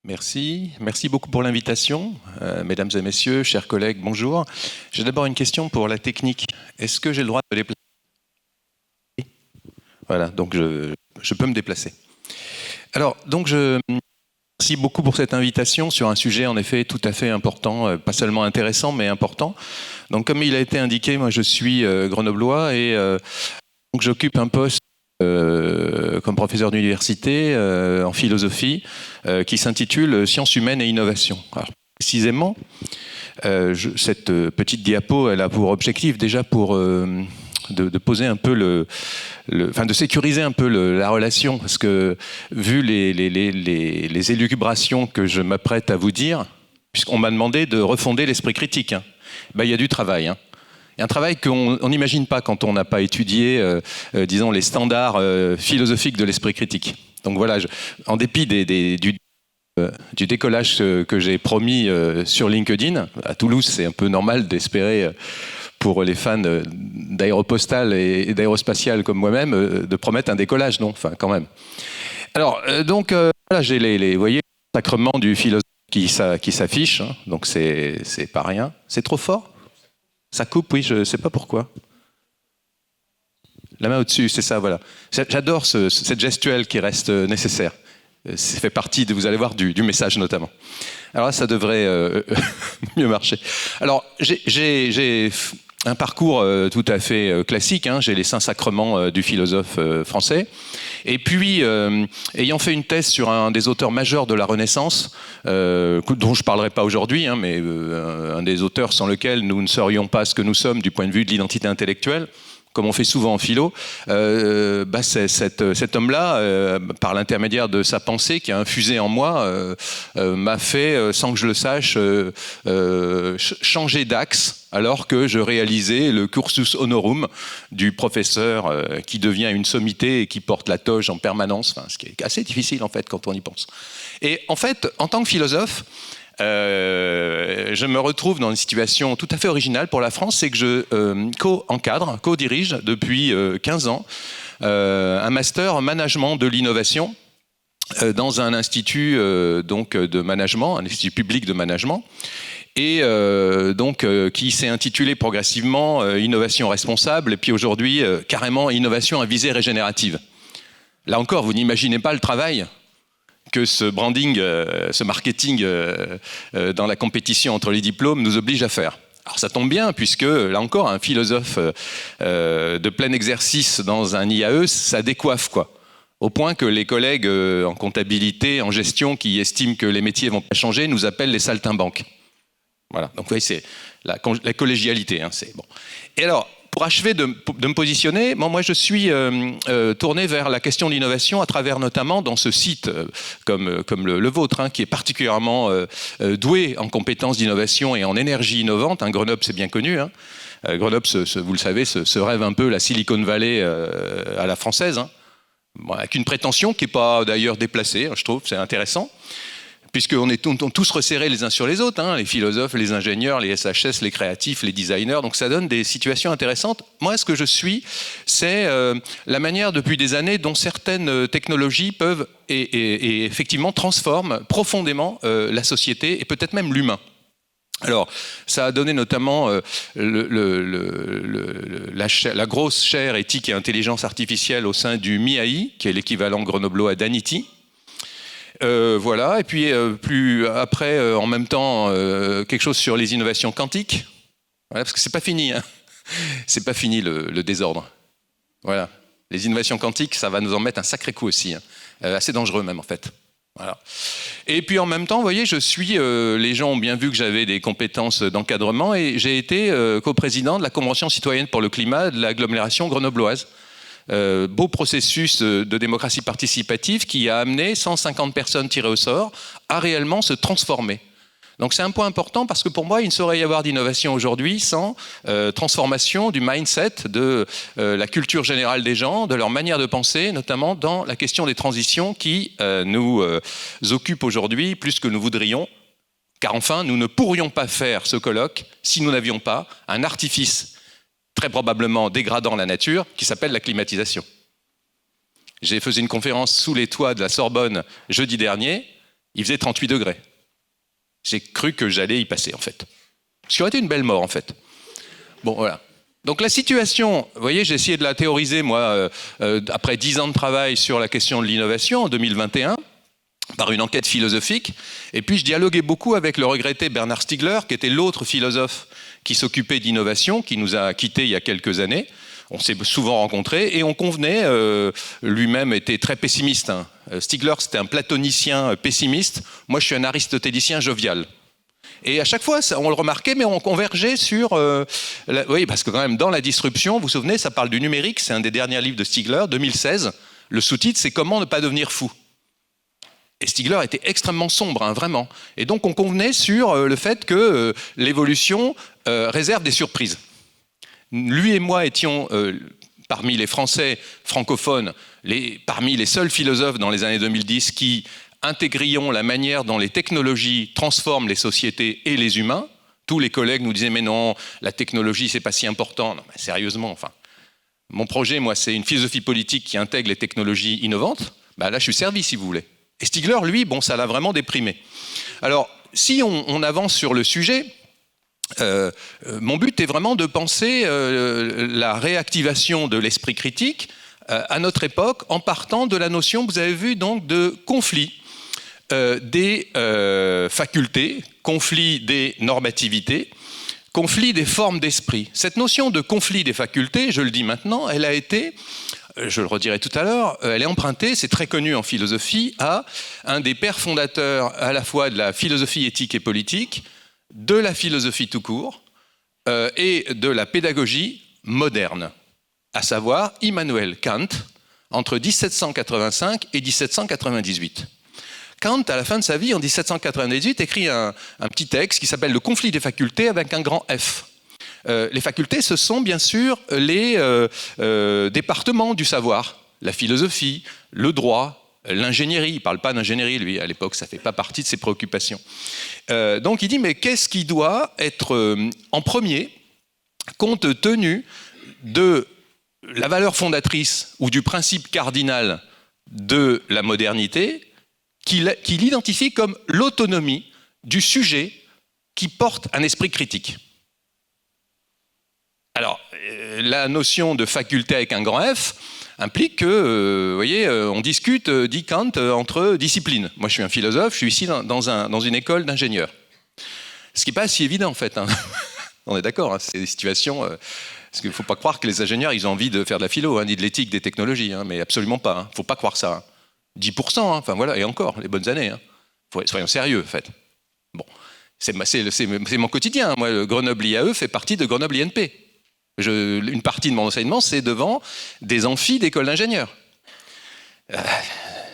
Merci beaucoup pour l'invitation. Mesdames et messieurs, chers collègues, bonjour. J'ai d'abord une question pour la technique. Est-ce que j'ai le droit de me déplacer? Voilà, donc je peux me déplacer. Alors, donc merci beaucoup pour cette invitation sur un sujet en effet tout à fait important, pas seulement intéressant mais important. Donc comme il a été indiqué, moi je suis grenoblois et donc j'occupe un poste comme professeur d'université en philosophie qui s'intitule Sciences humaines et innovation. Alors, précisément, cette petite diapo, elle a pour objectif déjà de poser un peu enfin de sécuriser un peu la relation, parce que vu les élucubrations que je m'apprête à vous dire, puisqu'on m'a demandé de refonder l'esprit critique, hein, ben, il y a du travail. Hein. Il y a un travail qu'on n'imagine pas quand on n'a pas étudié, disons, les standards philosophiques de l'esprit critique. Donc voilà, en dépit du décollage que j'ai promis sur LinkedIn, à Toulouse, c'est un peu normal d'espérer pour les fans d'aéropostale et d'aérospatiale comme moi-même, de promettre un décollage, non? Enfin, quand même. Alors, donc, voilà, j'ai vous voyez, le sacrement du philosophe qui s'affiche, hein, donc c'est pas rien. C'est trop fort? Ça coupe, oui, je ne sais pas pourquoi. La main au-dessus, c'est ça, voilà. J'adore cette gestuelle qui reste nécessaire. Ça fait partie, vous allez voir, du message notamment. Alors là, ça devrait mieux marcher. Alors, j'ai un parcours tout à fait classique. Hein. J'ai les 5 sacrements du philosophe français. Et puis, ayant fait une thèse sur un des auteurs majeurs de la Renaissance, dont je ne parlerai pas aujourd'hui, hein, mais un des auteurs sans lequel nous ne serions pas ce que nous sommes du point de vue de l'identité intellectuelle, comme on fait souvent en philo, cet homme-là, par l'intermédiaire de sa pensée qui a infusé en moi, m'a fait, sans que je le sache, changer d'axe, alors que je réalisais le cursus honorum du professeur qui devient une sommité et qui porte la toge en permanence, enfin, ce qui est assez difficile en fait quand on y pense. Et en fait, en tant que philosophe, je me retrouve dans une situation tout à fait originale pour la France, c'est que je co-encadre, co-dirige depuis 15 ans un master en management de l'innovation dans un institut donc de management, un institut public de management, et donc qui s'est intitulé progressivement Innovation responsable, et puis aujourd'hui carrément Innovation à visée régénérative. Là encore, vous n'imaginez pas le travail que ce branding, ce marketing dans la compétition entre les diplômes nous oblige à faire. Alors ça tombe bien, puisque là encore, un philosophe de plein exercice dans un IAE, ça décoiffe, quoi. Au point que les collègues en comptabilité, en gestion, qui estiment que les métiers vont pas changer, nous appellent les saltimbanques. Voilà, donc vous voyez, c'est la collégialité. Hein, c'est bon. Et alors, pour achever de me positionner, moi je suis tourné vers la question de l'innovation à travers notamment dans ce site comme le vôtre, hein, qui est particulièrement doué en compétences d'innovation et en énergie innovante. Hein, Grenoble, c'est bien connu. Hein. Grenoble, vous le savez, se rêve un peu la Silicon Valley à la française, hein. Bon, avec une prétention qui n'est pas d'ailleurs déplacée, je trouve, c'est intéressant. Puisqu'on est tous resserrés les uns sur les autres, hein, les philosophes, les ingénieurs, les SHS, les créatifs, les designers, donc ça donne des situations intéressantes. Moi, ce que je suis, c'est la manière depuis des années dont certaines technologies peuvent et effectivement transforment profondément la société et peut-être même l'humain. Alors, ça a donné notamment la grosse chaire éthique et intelligence artificielle au sein du MIAI, qui est l'équivalent grenoblois d'ANITI. Voilà, et puis plus après, en même temps, quelque chose sur les innovations quantiques. Voilà, parce que c'est pas fini, hein. C'est pas fini le désordre. Voilà, les innovations quantiques, ça va nous en mettre un sacré coup aussi, hein. Assez dangereux même en fait. Voilà. Et puis en même temps, vous voyez, les gens ont bien vu que j'avais des compétences d'encadrement et j'ai été coprésident de la Convention citoyenne pour le climat de l'agglomération grenobloise. Beau processus de démocratie participative qui a amené 150 personnes tirées au sort à réellement se transformer. Donc c'est un point important parce que pour moi, il ne saurait y avoir d'innovation aujourd'hui sans transformation du mindset, de la culture générale des gens, de leur manière de penser, notamment dans la question des transitions qui nous occupe aujourd'hui plus que nous voudrions. Car enfin, nous ne pourrions pas faire ce colloque si nous n'avions pas un artifice très probablement dégradant la nature, qui s'appelle la climatisation. J'ai fait une conférence sous les toits de la Sorbonne jeudi dernier, Il faisait 38 degrés. J'ai cru que j'allais y passer, en fait. Ce qui aurait été une belle mort, en fait. Bon, voilà. Donc la situation, vous voyez, j'ai essayé de la théoriser, moi, après 10 ans de travail sur la question de l'innovation, en 2021, par une enquête philosophique. Et puis je dialoguais beaucoup avec le regretté Bernard Stiegler, qui était l'autre philosophe qui s'occupait d'innovation, qui nous a quittés il y a quelques années. On s'est souvent rencontrés et on convenait, lui-même était très pessimiste. Hein. Stiegler, c'était un platonicien pessimiste. Moi, je suis un aristotélicien jovial. Et à chaque fois, on le remarquait, mais on convergeait sur... oui, parce que quand même, dans la disruption, vous vous souvenez, ça parle du numérique, c'est un des derniers livres de Stiegler, 2016. Le sous-titre, c'est « Comment ne pas devenir fou ». Et Stiegler était extrêmement sombre, hein, vraiment. Et donc, on convenait sur le fait que l'évolution réserve des surprises. Lui et moi étions, parmi les Français francophones, parmi les seuls philosophes dans les années 2010 qui intégrions la manière dont les technologies transforment les sociétés et les humains. Tous les collègues nous disaient « mais non, la technologie, c'est pas si important ». Non, mais sérieusement, enfin. Mon projet, moi, c'est une philosophie politique qui intègre les technologies innovantes. Ben là, je suis servi, si vous voulez. Et Stiegler, lui, bon, ça l'a vraiment déprimé. Alors, si on avance sur le sujet... mon but est vraiment de penser la réactivation de l'esprit critique à notre époque en partant de la notion, vous avez vu, donc, de conflit des facultés, conflit des normativités, conflit des formes d'esprit. Cette notion de conflit des facultés, je le dis maintenant, elle a été, je le redirai tout à l'heure, elle est empruntée, c'est très connu en philosophie, à un des pères fondateurs à la fois de la philosophie éthique et politique, de la philosophie tout court et de la pédagogie moderne, à savoir Immanuel Kant, entre 1785 et 1798. Kant, à la fin de sa vie, en 1798, écrit un petit texte qui s'appelle « Le conflit des facultés » avec un grand F. Les facultés, ce sont bien sûr les départements du savoir, la philosophie, le droit, l'ingénierie. Il ne parle pas d'ingénierie, lui, à l'époque, ça ne fait pas partie de ses préoccupations. Donc il dit, mais qu'est-ce qui doit être en premier, compte tenu de la valeur fondatrice ou du principe cardinal de la modernité, qu'il identifie comme l'autonomie du sujet qui porte un esprit critique. Alors, la notion de faculté avec un grand F implique que, vous voyez, on discute, dit Kant, entre disciplines. Moi, je suis un philosophe, je suis ici dans une école d'ingénieurs. Ce qui n'est pas si évident, en fait. Hein. On est d'accord, hein, c'est des situations... parce qu'il ne faut pas croire que les ingénieurs, ils ont envie de faire de la philo, hein, ni de l'éthique, des technologies, hein, mais absolument pas. Il ne faut pas croire ça. Hein. 10%, hein, enfin voilà, et encore, les bonnes années. Hein. Soyons sérieux, en fait. Bon, c'est mon quotidien. Moi, le Grenoble IAE fait partie de Grenoble INP. Une partie de mon enseignement, c'est devant des amphis d'écoles d'ingénieurs.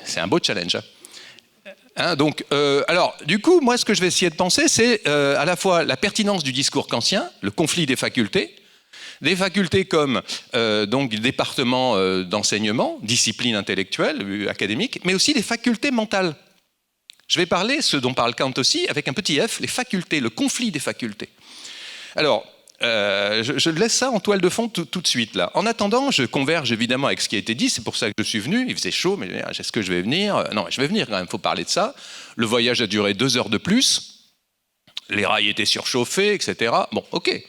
C'est un beau challenge. Hein, donc, alors, du coup, moi, ce que je vais essayer de penser, c'est à la fois la pertinence du discours kantien, le conflit des facultés comme donc département d'enseignement, discipline intellectuelle, académique, mais aussi des facultés mentales. Je vais parler, ce dont parle Kant aussi, avec un petit f, les facultés, le conflit des facultés. Alors, je laisse ça en toile de fond tout de suite là. En attendant, je converge évidemment avec ce qui a été dit, c'est pour ça que je suis venu, il faisait chaud, mais est-ce que je vais venir? Non, je vais venir quand même, il faut parler de ça. Le voyage a duré 2 heures de plus, les rails étaient surchauffés, etc. Bon, ok.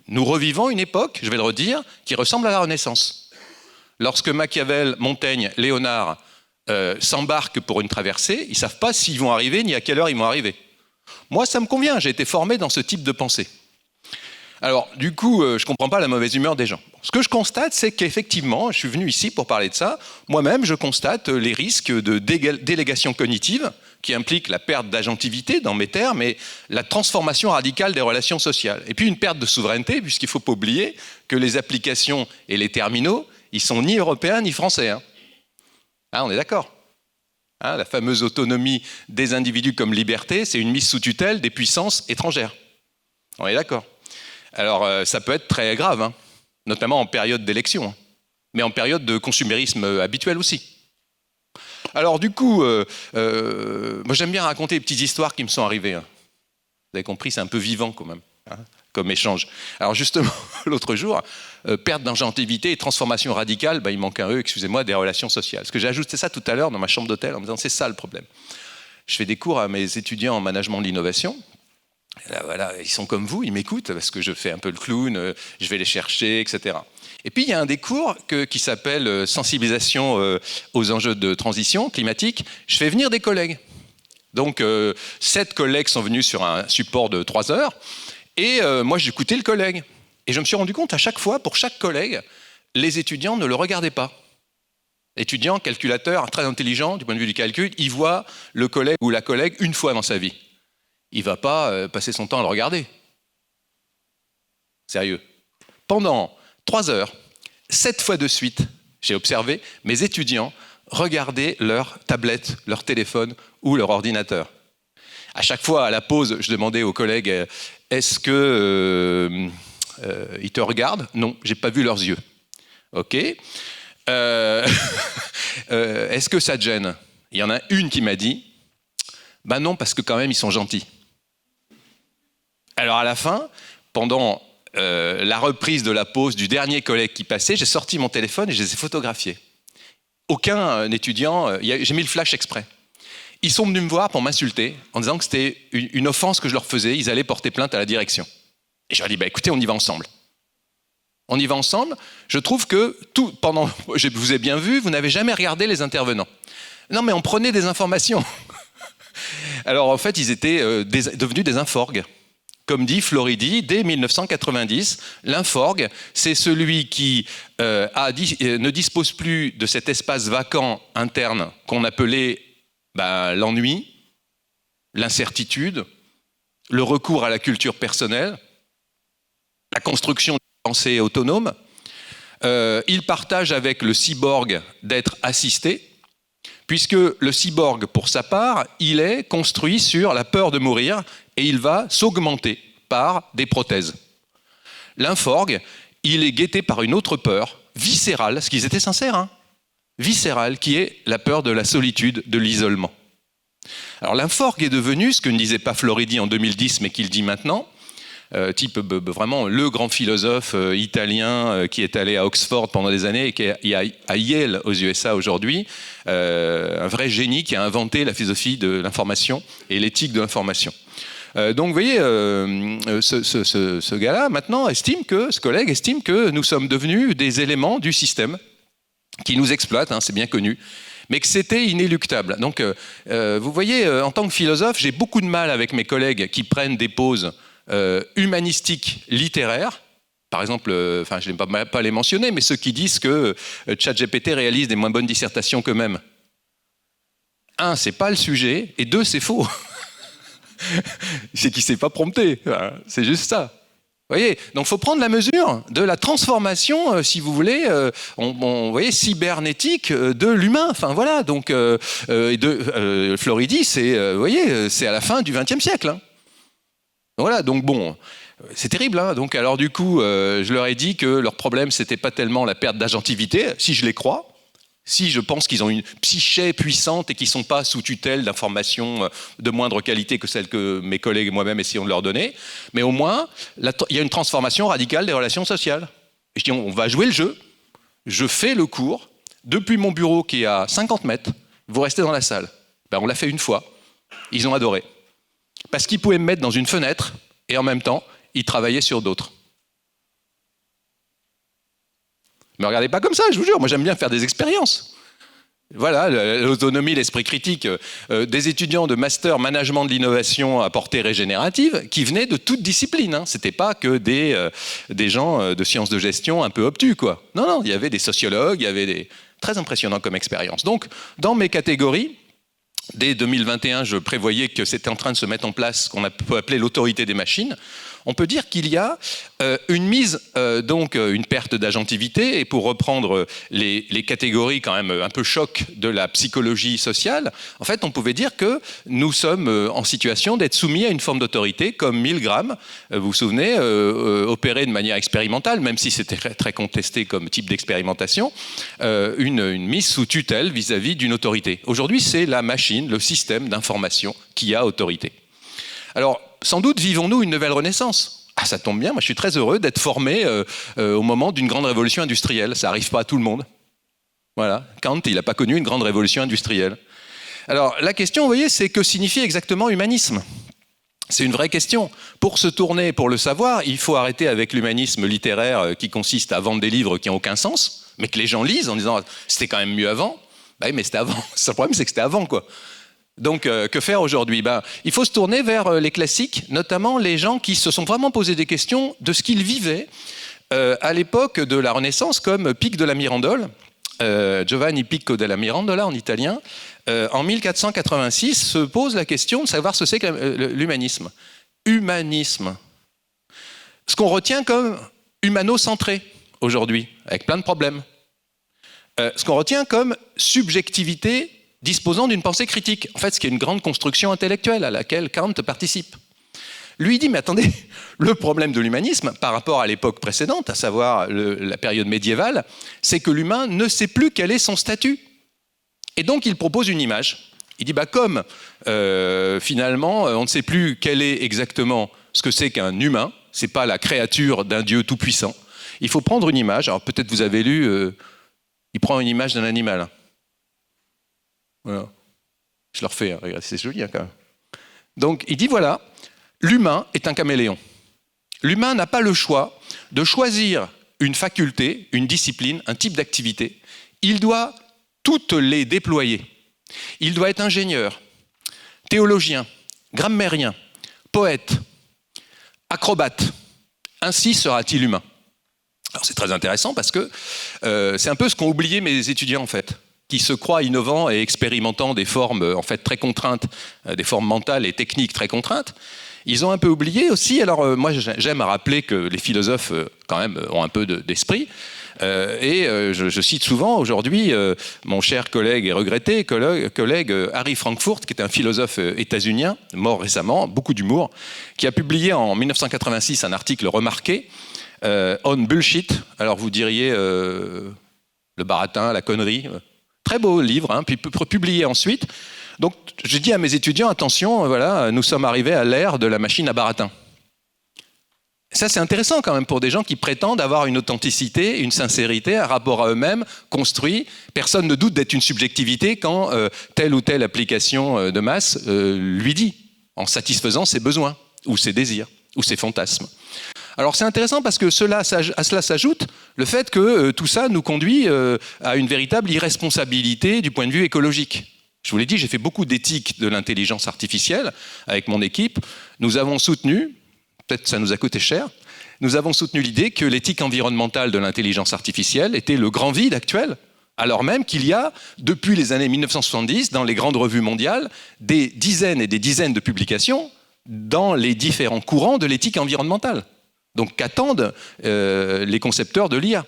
Nous revivons une époque, je vais le redire, qui ressemble à la Renaissance. Lorsque Machiavel, Montaigne, Léonard s'embarquent pour une traversée, ils ne savent pas s'ils vont arriver ni à quelle heure ils vont arriver. Moi, ça me convient, j'ai été formé dans ce type de pensée. Alors, du coup, je ne comprends pas la mauvaise humeur des gens. Ce que je constate, c'est qu'effectivement, je suis venu ici pour parler de ça. Moi-même, je constate les risques de délégation cognitive, qui implique la perte d'agentivité dans mes termes et la transformation radicale des relations sociales. Et puis une perte de souveraineté, puisqu'il ne faut pas oublier que les applications et les terminaux, ils ne sont ni européens ni français. Hein. Ah, on est d'accord. Hein, la fameuse autonomie des individus comme liberté, c'est une mise sous tutelle des puissances étrangères. On est d'accord. Alors, ça peut être très grave, hein, notamment en période d'élection, hein, mais en période de consumérisme habituel aussi. Alors, du coup, moi j'aime bien raconter des petites histoires qui me sont arrivées. Hein. Vous avez compris, c'est un peu vivant quand même, hein, comme échange. Alors justement, l'autre jour, perte d'agentivité et transformation radicale, il manque un E, excusez-moi, des relations sociales. Parce que j'ai ajouté ça tout à l'heure dans ma chambre d'hôtel en me disant c'est ça le problème. je fais des cours à mes étudiants en management de l'innovation. Là, voilà, ils sont comme vous, ils m'écoutent parce que je fais un peu le clown, je vais les chercher, etc. Et puis il y a un des cours qui s'appelle sensibilisation aux enjeux de transition climatique. Je fais venir des collègues. Donc 7 collègues sont venus sur un support de 3 heures et moi j'écoutais le collègue. Et je me suis rendu compte à chaque fois, pour chaque collègue, les étudiants ne le regardaient pas. Étudiant, calculateur, très intelligent du point de vue du calcul, il voit le collègue ou la collègue une fois dans sa vie. Il ne va pas passer son temps à le regarder. Sérieux. Pendant 3 heures, 7 fois de suite, j'ai observé mes étudiants regarder leur tablette, leur téléphone ou leur ordinateur. À chaque fois, à la pause, je demandais aux collègues « Est-ce qu'ils te regardent ?» Non, je n'ai pas vu leurs yeux. Ok. Est-ce que ça te gêne? Il y en a une qui m'a dit « Ben non, parce que quand même, ils sont gentils. » Alors à la fin, pendant la reprise de la pause du dernier collègue qui passait, j'ai sorti mon téléphone et je les ai photographiés. Aucun étudiant, j'ai mis le flash exprès. Ils sont venus me voir pour m'insulter en disant que c'était une offense que je leur faisais, ils allaient porter plainte à la direction. Et je leur ai dit, écoutez, on y va ensemble. On y va ensemble. Je trouve que je vous ai bien vu, vous n'avez jamais regardé les intervenants. Non, mais on prenait des informations. Alors en fait, ils étaient devenus des inforgues. Comme dit Floridi, dès 1990, l'inforgue, c'est celui qui ne dispose plus de cet espace vacant interne qu'on appelait l'ennui, l'incertitude, le recours à la culture personnelle, la construction d'une pensée autonome. Il partage avec le cyborg d'être assisté, puisque le cyborg, pour sa part, il est construit sur la peur de mourir et il va s'augmenter par des prothèses. L'inforgue, il est guetté par une autre peur, viscérale, parce qu'ils étaient sincères, hein, viscérale, qui est la peur de la solitude, de l'isolement. Alors l'inforgue est devenu, ce que ne disait pas Floridi en 2010, mais qu'il dit maintenant, vraiment le grand philosophe italien qui est allé à Oxford pendant des années et qui est à Yale aux USA aujourd'hui, un vrai génie qui a inventé la philosophie de l'information et l'éthique de l'information. Donc vous voyez, ce gars-là maintenant ce collègue estime que nous sommes devenus des éléments du système qui nous exploitent, hein, c'est bien connu, mais que c'était inéluctable. Donc vous voyez, en tant que philosophe, j'ai beaucoup de mal avec mes collègues qui prennent des pauses humanistiques littéraires. Par exemple, je n'aime pas les mentionner, mais ceux qui disent que ChatGPT réalise des moins bonnes dissertations qu'eux-mêmes. 1, c'est pas le sujet, et 2, c'est faux. C'est qu'il ne s'est pas prompté, c'est juste ça. Vous voyez, donc il faut prendre la mesure de la transformation, si vous voulez, vous voyez, cybernétique de l'humain. Enfin voilà, donc Floridi, vous voyez, c'est à la fin du XXe siècle. Hein. Voilà, donc bon, c'est terrible. Hein. Donc alors du coup, je leur ai dit que leur problème, c'était pas tellement la perte d'agentivité, si je les crois. Si je pense qu'ils ont une psyché puissante et qu'ils ne sont pas sous tutelle d'informations de moindre qualité que celles que mes collègues et moi-même essayons de leur donner, mais au moins, il y a une transformation radicale des relations sociales. Et je dis, on va jouer le jeu, je fais le cours, depuis mon bureau qui est à 50 mètres, vous restez dans la salle. On l'a fait une fois, ils ont adoré. Parce qu'ils pouvaient me mettre dans une fenêtre et en même temps, ils travaillaient sur d'autres. Ne me regardez pas comme ça, je vous jure, moi j'aime bien faire des expériences. Voilà, l'autonomie, l'esprit critique, des étudiants de master management de l'innovation à portée régénérative qui venaient de toute discipline. Hein. Ce n'était pas que des gens de sciences de gestion un peu obtus, quoi. Non, il y avait des sociologues, il y avait des... Très impressionnant comme expérience. Donc, dans mes catégories, dès 2021, je prévoyais que c'était en train de se mettre en place ce qu'on peut appeler l'autorité des machines. On peut dire qu'il y a une perte d'agentivité, et pour reprendre les catégories quand même un peu choc de la psychologie sociale, en fait on pouvait dire que nous sommes en situation d'être soumis à une forme d'autorité comme Milgram, vous vous souvenez, opéré de manière expérimentale, même si c'était très contesté comme type d'expérimentation, une mise sous tutelle vis-à-vis d'une autorité. Aujourd'hui c'est la machine, le système d'information qui a autorité. Alors, sans doute vivons-nous une nouvelle renaissance. Ah, ça tombe bien, moi je suis très heureux d'être formé au moment d'une grande révolution industrielle. Ça n'arrive pas à tout le monde. Voilà, Kant, il n'a pas connu une grande révolution industrielle. Alors la question, vous voyez, c'est que signifie exactement humanisme? C'est une vraie question. Pour se tourner, pour le savoir, il faut arrêter avec l'humanisme littéraire qui consiste à vendre des livres qui n'ont aucun sens, mais que les gens lisent en disant « c'était quand même mieux avant ». Bah oui, mais c'était avant. Le problème, c'est que c'était avant, quoi. Donc, que faire aujourd'hui? Il faut se tourner vers les classiques, notamment les gens qui se sont vraiment posé des questions de ce qu'ils vivaient à l'époque de la Renaissance, comme Pico della Mirandola, Giovanni Pico della Mirandola en italien, en 1486, se pose la question de savoir ce que c'est que l'humanisme. Humanisme. Ce qu'on retient comme humano-centré aujourd'hui, avec plein de problèmes. Ce qu'on retient comme subjectivité disposant d'une pensée critique. En fait, ce qui est une grande construction intellectuelle à laquelle Kant participe. Lui dit, mais attendez, le problème de l'humanisme, par rapport à l'époque précédente, à savoir la période médiévale, c'est que l'humain ne sait plus quel est son statut. Et donc, il propose une image. Il dit, comme finalement, on ne sait plus quel est exactement ce que c'est qu'un humain, ce n'est pas la créature d'un Dieu tout-puissant, il faut prendre une image. Alors, peut-être vous avez lu, il prend une image d'un animal. Voilà. Je le refais, regardez, c'est joli quand même. Donc, il dit, voilà, l'humain est un caméléon. L'humain n'a pas le choix de choisir une faculté, une discipline, un type d'activité. Il doit toutes les déployer. Il doit être ingénieur, théologien, grammairien, poète, acrobate. Ainsi sera-t-il humain. Alors c'est très intéressant parce que c'est un peu ce qu'ont oublié mes étudiants en fait, qui se croient innovants et expérimentant des formes en fait très contraintes, des formes mentales et techniques très contraintes. Ils ont un peu oublié aussi, alors moi j'aime à rappeler que les philosophes quand même ont un peu d'esprit, je cite souvent aujourd'hui mon cher collègue et regretté collègue Harry Frankfurt, qui est un philosophe états-unien, mort récemment, beaucoup d'humour, qui a publié en 1986 un article remarqué, On Bullshit, alors vous diriez le baratin, la connerie, très beau livre, hein, puis publié ensuite. Donc, je dis à mes étudiants, attention, voilà, nous sommes arrivés à l'ère de la machine à baratin. Ça, c'est intéressant quand même pour des gens qui prétendent avoir une authenticité, une sincérité, un rapport à eux-mêmes construit. Personne ne doute d'être une subjectivité quand telle ou telle application de masse lui dit, en satisfaisant ses besoins, ou ses désirs, ou ses fantasmes. Alors c'est intéressant parce que à cela s'ajoute le fait que tout ça nous conduit à une véritable irresponsabilité du point de vue écologique. Je vous l'ai dit, j'ai fait beaucoup d'éthique de l'intelligence artificielle avec mon équipe. Nous avons soutenu, peut-être ça nous a coûté cher, nous avons soutenu l'idée que l'éthique environnementale de l'intelligence artificielle était le grand vide actuel, alors même qu'il y a, depuis les années 1970, dans les grandes revues mondiales, des dizaines et des dizaines de publications dans les différents courants de l'éthique environnementale. Donc qu'attendent les concepteurs de l'IA ?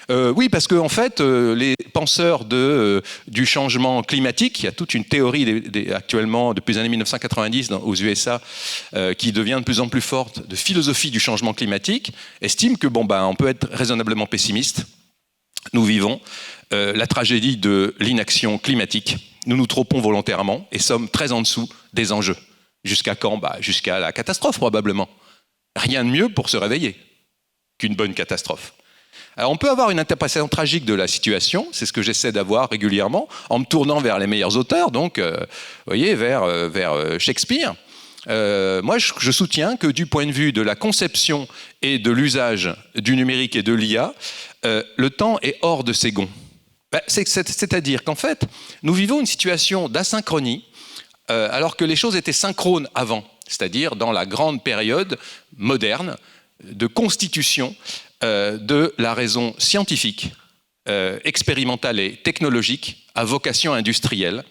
Oui, parce qu'en fait, les penseurs du changement climatique, il y a toute une théorie actuellement, depuis les années 1990 aux USA, qui devient de plus en plus forte, de philosophie du changement climatique, estiment que on peut être raisonnablement pessimiste. Nous vivons la tragédie de l'inaction climatique. Nous nous trompons volontairement et sommes très en dessous des enjeux. Jusqu'à quand ? Jusqu'à la catastrophe probablement. Rien de mieux pour se réveiller qu'une bonne catastrophe. Alors on peut avoir une interprétation tragique de la situation, c'est ce que j'essaie d'avoir régulièrement, en me tournant vers les meilleurs auteurs, donc vous voyez, vers Shakespeare. Moi je soutiens que du point de vue de la conception et de l'usage du numérique et de l'IA, le temps est hors de ses gonds. C'est-à-dire qu'en fait, nous vivons une situation d'asynchronie, alors que les choses étaient synchrones avant, c'est-à-dire dans la grande période moderne de constitution de la raison scientifique, expérimentale et technologique à vocation industrielle,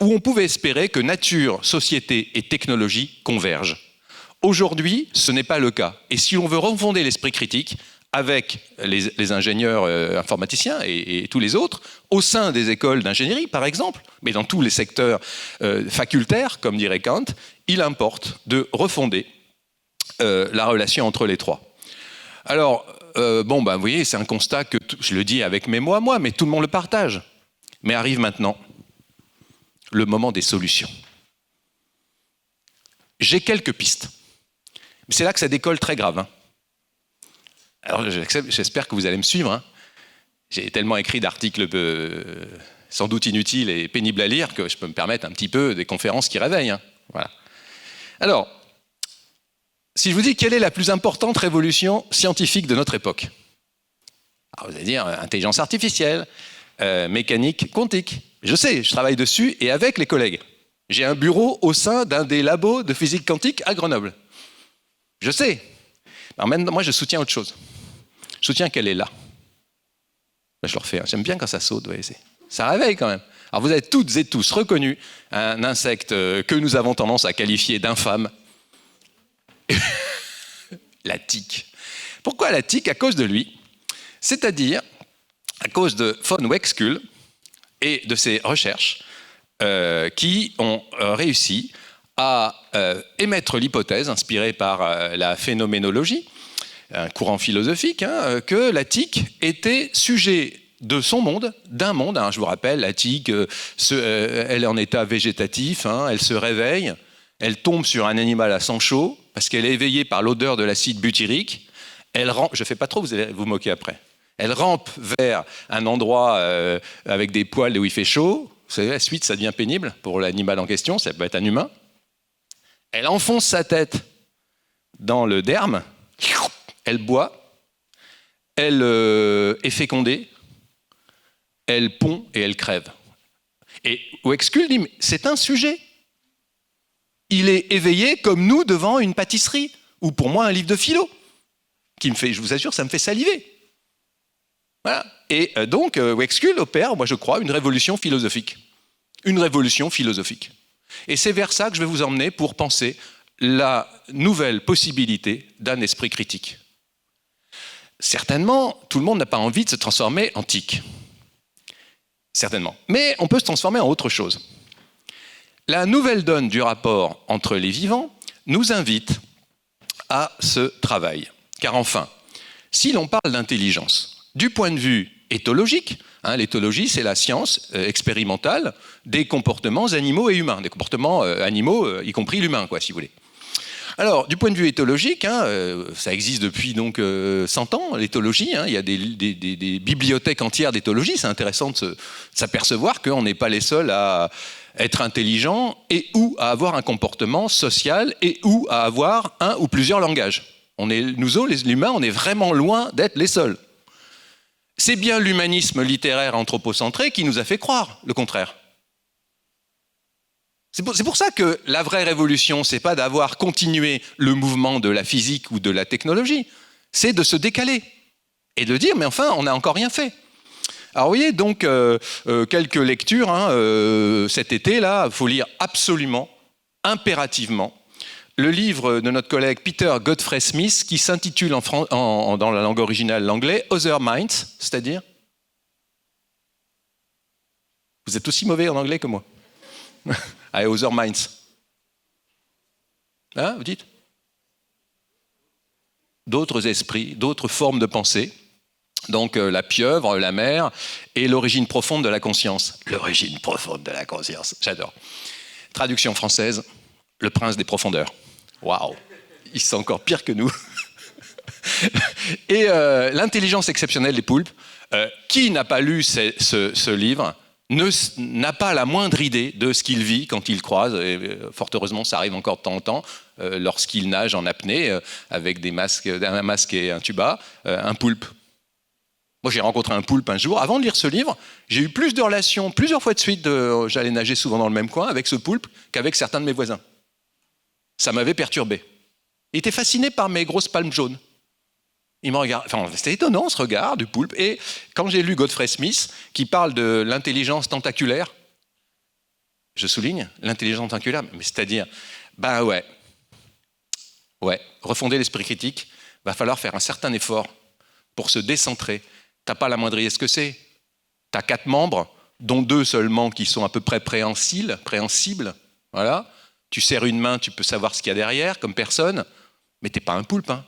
où on pouvait espérer que nature, société et technologie convergent. Aujourd'hui, ce n'est pas le cas. Et si on veut refonder l'esprit critique avec les ingénieurs informaticiens et tous les autres, au sein des écoles d'ingénierie par exemple, mais dans tous les secteurs facultaires, comme dirait Kant, il importe de refonder la relation entre les trois. Alors, vous voyez, c'est un constat que, je le dis avec mes mots à moi, mais tout le monde le partage. Mais arrive maintenant le moment des solutions. J'ai quelques pistes. Mais c'est là que ça décolle très grave. Alors, j'espère que vous allez me suivre. J'ai tellement écrit d'articles sans doute inutile et pénible à lire que je peux me permettre un petit peu des conférences qui réveillent. Hein. Voilà. Alors, si je vous dis quelle est la plus importante révolution scientifique de notre époque? Alors vous allez dire intelligence artificielle, mécanique quantique. Je sais, je travaille dessus et avec les collègues. J'ai un bureau au sein d'un des labos de physique quantique à Grenoble. Je sais. Alors maintenant, moi, je soutiens autre chose. Je soutiens qu'elle est là. Je le refais. Hein. J'aime bien quand ça saute. Ouais, ça réveille quand même. Alors vous avez toutes et tous reconnu un insecte que nous avons tendance à qualifier d'infâme. La tique. Pourquoi la tique? À cause de lui. C'est-à-dire à cause de von Uexküll et de ses recherches qui ont réussi à émettre l'hypothèse, inspirée par la phénoménologie, un courant philosophique, hein, que la tique était sujet de son monde, d'un monde. Hein, je vous rappelle, la tique, elle est en état végétatif, hein, elle se réveille, elle tombe sur un animal à sang chaud, parce qu'elle est éveillée par l'odeur de l'acide butyrique. Elle rampe, je ne fais pas trop, vous allez vous moquer après. Elle rampe vers un endroit avec des poils où il fait chaud. Vous savez, la suite, ça devient pénible pour l'animal en question, ça peut être un humain. Elle enfonce sa tête dans le derme, elle boit, elle est fécondée, elle pond et elle crève. Et Uexküll dit, mais c'est un sujet. Il est éveillé comme nous devant une pâtisserie, ou pour moi un livre de philo, qui me fait, je vous assure, ça me fait saliver. Voilà. Et donc, Uexküll opère, moi je crois, une révolution philosophique. Une révolution philosophique. Et c'est vers ça que je vais vous emmener pour penser la nouvelle possibilité d'un esprit critique. Certainement, tout le monde n'a pas envie de se transformer en tique. Certainement. Mais on peut se transformer en autre chose. La nouvelle donne du rapport entre les vivants nous invite à ce travail. Car enfin, si l'on parle d'intelligence, du point de vue éthologique, hein, l'éthologie c'est la science expérimentale des comportements animaux et humains, des comportements animaux, y compris l'humain, quoi, si vous voulez. Alors, du point de vue éthologique, hein, ça existe depuis donc 100 ans, l'éthologie. Hein, il y a des bibliothèques entières d'éthologie. C'est intéressant de s'apercevoir qu'on n'est pas les seuls à être intelligents et ou à avoir un comportement social et ou à avoir un ou plusieurs langages. Nous, les humains, on est vraiment loin d'être les seuls. C'est bien l'humanisme littéraire anthropocentré qui nous a fait croire le contraire. C'est pour ça que la vraie révolution, c'est pas d'avoir continué le mouvement de la physique ou de la technologie, c'est de se décaler et de dire, mais enfin, on n'a encore rien fait. Alors vous voyez, donc, quelques lectures hein, cet été, là, il faut lire absolument, impérativement, le livre de notre collègue Peter Godfrey Smith qui s'intitule dans la langue originale, l'anglais, Other Minds, c'est-à-dire... Vous êtes aussi mauvais en anglais que moi. Allez, Other Minds. Hein, vous dites? D'autres esprits, d'autres formes de pensée. Donc la pieuvre, la mer et l'origine profonde de la conscience. L'origine profonde de la conscience, j'adore. Traduction française, le prince des profondeurs. Waouh, ils sont encore pires que nous. Et l'intelligence exceptionnelle des poulpes. Qui n'a pas lu ce livre n'a pas la moindre idée de ce qu'il vit quand il croise, et fort heureusement ça arrive encore de temps en temps, lorsqu'il nage en apnée avec un masque et un tuba, un poulpe. Moi j'ai rencontré un poulpe un jour, avant de lire ce livre, j'ai eu plus de relations, plusieurs fois de suite, j'allais nager souvent dans le même coin avec ce poulpe qu'avec certains de mes voisins. Ça m'avait perturbé. Il était fasciné par mes grosses palmes jaunes. Il me regarde, enfin, c'était étonnant ce regard du poulpe. Et quand j'ai lu Godfrey Smith, qui parle de l'intelligence tentaculaire, je souligne, l'intelligence tentaculaire, mais c'est-à-dire, ben ouais, refonder l'esprit critique, va falloir faire un certain effort pour se décentrer. T'as pas la moindre idée de ce que c'est. T'as 4 membres, dont 2 seulement qui sont à peu près préhensibles, voilà. Tu serres une main, tu peux savoir ce qu'il y a derrière, comme personne, mais t'es pas un poulpe, hein.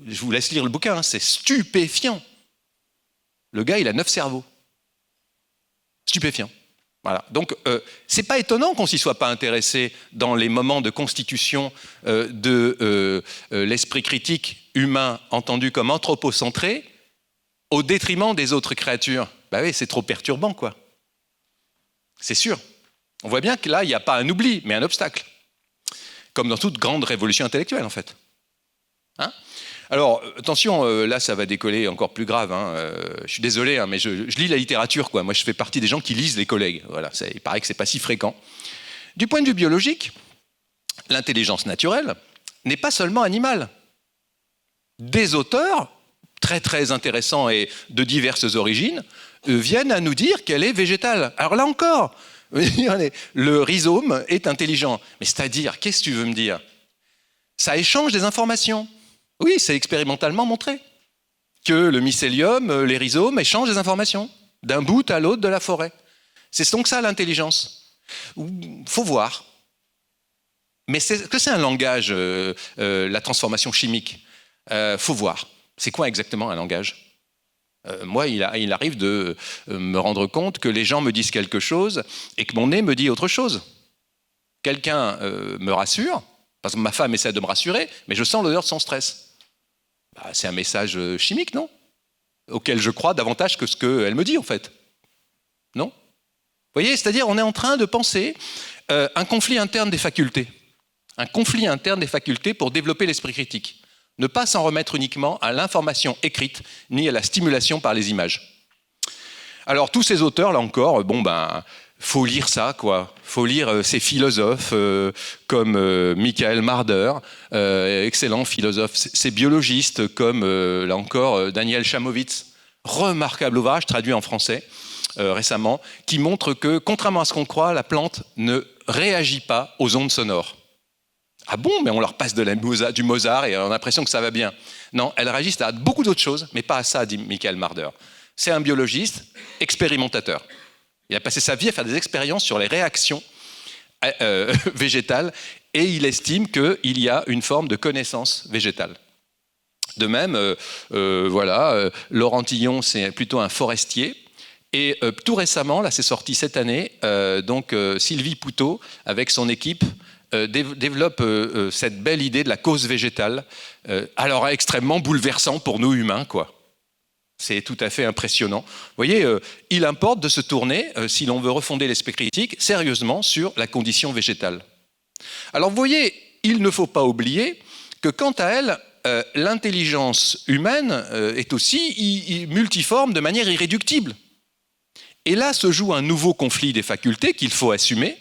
Je vous laisse lire le bouquin, hein, c'est stupéfiant. Le gars, il a 9 cerveaux. Stupéfiant. Voilà. Donc, c'est pas étonnant qu'on s'y soit pas intéressé dans les moments de constitution de l'esprit critique humain entendu comme anthropocentré, au détriment des autres créatures. Bah oui, c'est trop perturbant, quoi. C'est sûr. On voit bien que là, il n'y a pas un oubli, mais un obstacle. Comme dans toute grande révolution intellectuelle, en fait. Hein? Alors, attention, là, ça va décoller encore plus grave. Je suis désolé, mais je lis la littérature, quoi. Moi, je fais partie des gens qui lisent les collègues. Voilà, il paraît que ce n'est pas si fréquent. Du point de vue biologique, l'intelligence naturelle n'est pas seulement animale. Des auteurs, très très intéressants et de diverses origines, viennent à nous dire qu'elle est végétale. Alors là encore, le rhizome est intelligent. Mais c'est-à-dire, qu'est-ce que tu veux me dire? Ça échange des informations. Oui, c'est expérimentalement montré que le mycélium, les rhizomes échangent des informations d'un bout à l'autre de la forêt. C'est donc ça l'intelligence. Faut voir. Mais que c'est un langage, la transformation chimique? Faut voir. C'est quoi exactement un langage? Moi, il arrive de me rendre compte que les gens me disent quelque chose et que mon nez me dit autre chose. Quelqu'un me rassure, parce que ma femme essaie de me rassurer, mais je sens l'odeur de son stress. C'est un message chimique, non? Auquel je crois davantage que ce qu'elle me dit, en fait. Non? Vous voyez, c'est-à-dire on est en train de penser un conflit interne des facultés. Un conflit interne des facultés pour développer l'esprit critique. Ne pas s'en remettre uniquement à l'information écrite, ni à la stimulation par les images. Alors, tous ces auteurs, là encore, faut lire ça, quoi. Faut lire ces philosophes comme Michael Marder, excellent philosophe, ces biologistes comme, là encore, Daniel Chamovitz, remarquable ouvrage traduit en français récemment, qui montre que, contrairement à ce qu'on croit, la plante ne réagit pas aux ondes sonores. Ah bon, mais on leur passe du Mozart et on a l'impression que ça va bien. Non, elles réagissent à beaucoup d'autres choses, mais pas à ça, dit Michael Marder. C'est un biologiste expérimentateur. Il a passé sa vie à faire des expériences sur les réactions végétales et il estime qu'il y a une forme de connaissance végétale. De même, Laurent Tillon, c'est plutôt un forestier. Et tout récemment, là c'est sorti cette année, Sylvie Poutot, avec son équipe, développe cette belle idée de la cause végétale, alors extrêmement bouleversant pour nous humains, quoi. C'est tout à fait impressionnant. Vous voyez, il importe de se tourner, si l'on veut refonder l'esprit critique, sérieusement sur la condition végétale. Alors vous voyez, il ne faut pas oublier que quant à elle, l'intelligence humaine est aussi multiforme de manière irréductible. Et là se joue un nouveau conflit des facultés qu'il faut assumer,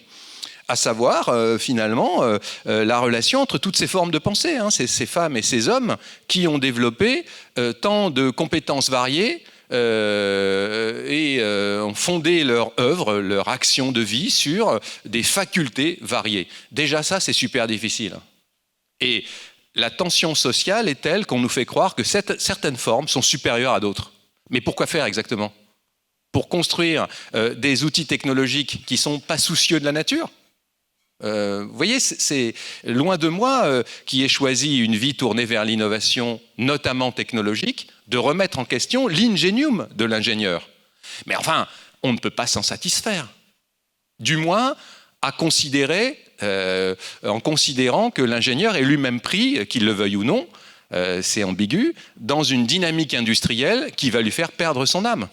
à savoir finalement la relation entre toutes ces formes de pensée, ces femmes et ces hommes qui ont développé tant de compétences variées et ont fondé leur œuvre, leur action de vie sur des facultés variées. Déjà ça, c'est super difficile. Et la tension sociale est telle qu'on nous fait croire que certaines formes sont supérieures à d'autres. Mais pourquoi faire exactement? Pour construire des outils technologiques qui ne sont pas soucieux de la nature? Vous voyez, c'est loin de moi qui ai choisi une vie tournée vers l'innovation, notamment technologique, de remettre en question l'ingénium de l'ingénieur. Mais enfin, on ne peut pas s'en satisfaire. Du moins, en considérant que l'ingénieur est lui-même pris, qu'il le veuille ou non, c'est ambigu, dans une dynamique industrielle qui va lui faire perdre son âme.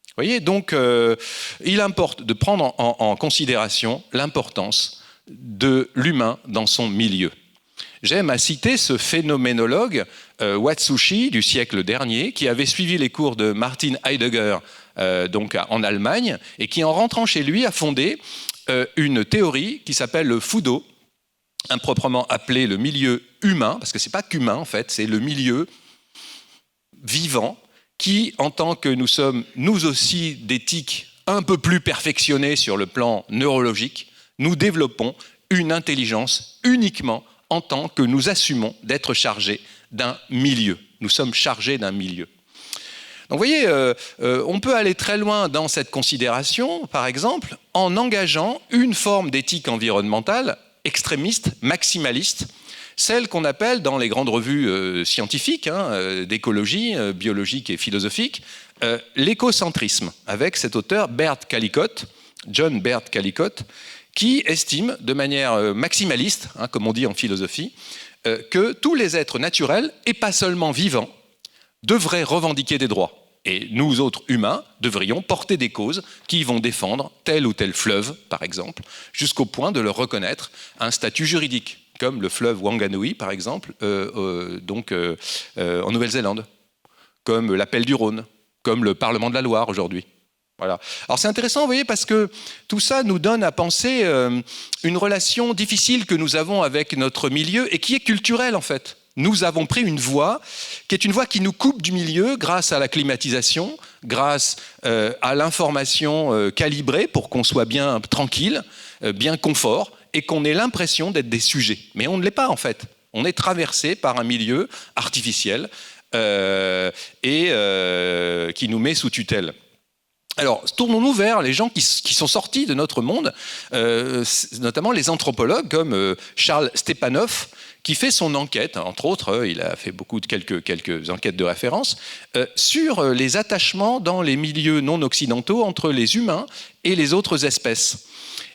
Vous voyez, donc il importe de prendre en considération l'importance de l'humain dans son milieu. J'aime à citer ce phénoménologue Watsushi du siècle dernier qui avait suivi les cours de Martin Heidegger en Allemagne et qui en rentrant chez lui a fondé une théorie qui s'appelle le Fudo, improprement appelé le milieu humain, parce que c'est pas qu'humain en fait, c'est le milieu vivant qui, en tant que nous sommes nous aussi d'éthique un peu plus perfectionnée sur le plan neurologique, nous développons une intelligence uniquement en tant que nous assumons d'être chargés d'un milieu. Nous sommes chargés d'un milieu. Donc vous voyez, on peut aller très loin dans cette considération, par exemple, en engageant une forme d'éthique environnementale extrémiste, maximaliste, celle qu'on appelle dans les grandes revues scientifiques, d'écologie, biologique et philosophique, l'écocentrisme, avec cet auteur John Bert Callicott, qui estime de manière maximaliste, comme on dit en philosophie, que tous les êtres naturels, et pas seulement vivants, devraient revendiquer des droits. Et nous autres humains devrions porter des causes qui vont défendre tel ou tel fleuve, par exemple, jusqu'au point de le reconnaître un statut juridique, comme le fleuve Wanganui, par exemple, en Nouvelle-Zélande, comme l'appel du Rhône, comme le Parlement de la Loire aujourd'hui. Voilà. Alors c'est intéressant, vous voyez, parce que tout ça nous donne à penser une relation difficile que nous avons avec notre milieu et qui est culturelle en fait. Nous avons pris une voie qui est une voie qui nous coupe du milieu grâce à la climatisation, grâce à l'information calibrée pour qu'on soit bien tranquille, bien confort, et qu'on ait l'impression d'être des sujets. Mais on ne l'est pas en fait. On est traversé par un milieu artificiel qui nous met sous tutelle. Alors, tournons-nous vers les gens qui sont sortis de notre monde, notamment les anthropologues comme Charles Stepanov, qui fait son enquête, entre autres, il a fait quelques enquêtes de référence, sur les attachements dans les milieux non occidentaux entre les humains et les autres espèces.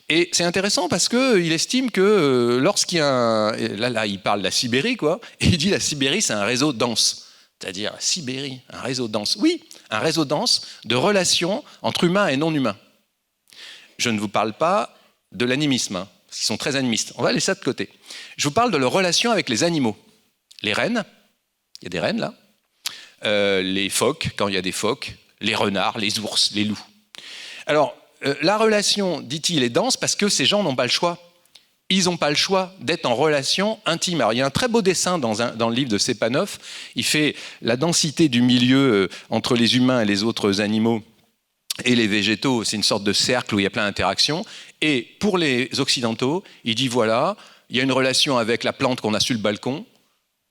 Et c'est intéressant parce qu'il estime que lorsqu'il y a un... Là, il parle de la Sibérie, quoi, et il dit la Sibérie, c'est un réseau dense. C'est-à-dire la Sibérie, un réseau dense. Oui, un réseau dense de relations entre humains et non-humains. Je ne vous parle pas de l'animisme, parce qu'ils sont très animistes. On va laisser ça de côté. Je vous parle de leurs relations avec les animaux. Les rennes, il y a des rennes là, les phoques, quand il y a des phoques, les renards, les ours, les loups. Alors, la relation, dit-il, est dense parce que ces gens n'ont pas le choix. Ils n'ont pas le choix d'être en relation intime. Alors, il y a un très beau dessin dans le livre de Stepanov. Il fait la densité du milieu entre les humains et les autres animaux et les végétaux. C'est une sorte de cercle où il y a plein d'interactions. Et pour les occidentaux, il dit voilà, il y a une relation avec la plante qu'on a sur le balcon,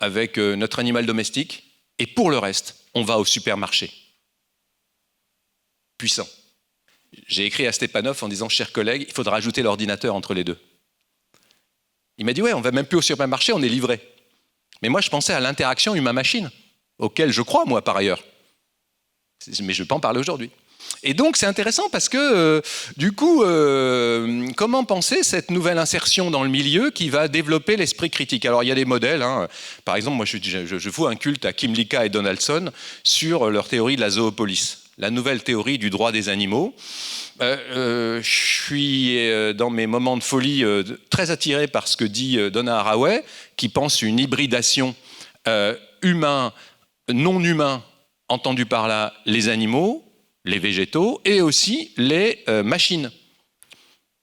avec notre animal domestique, et pour le reste, on va au supermarché. Puissant. J'ai écrit à Stepanov en disant, chers collègues, il faudra ajouter l'ordinateur entre les deux. Il m'a dit, ouais, on va même plus au supermarché, on est livré. Mais moi, je pensais à l'interaction humain-machine, auquel je crois, moi, par ailleurs. Mais je ne vais pas en parler aujourd'hui. Et donc, c'est intéressant parce que, du coup, comment penser cette nouvelle insertion dans le milieu qui va développer l'esprit critique? Alors, il y a des modèles. Hein. Par exemple, moi, je voue un culte à Kymlicka et Donaldson sur leur théorie de la zoopolis, la nouvelle théorie du droit des animaux. Je suis, dans mes moments de folie, très attiré par ce que dit Donna Haraway, qui pense une hybridation humain, non humain, entendu par là les animaux, les végétaux et aussi les machines.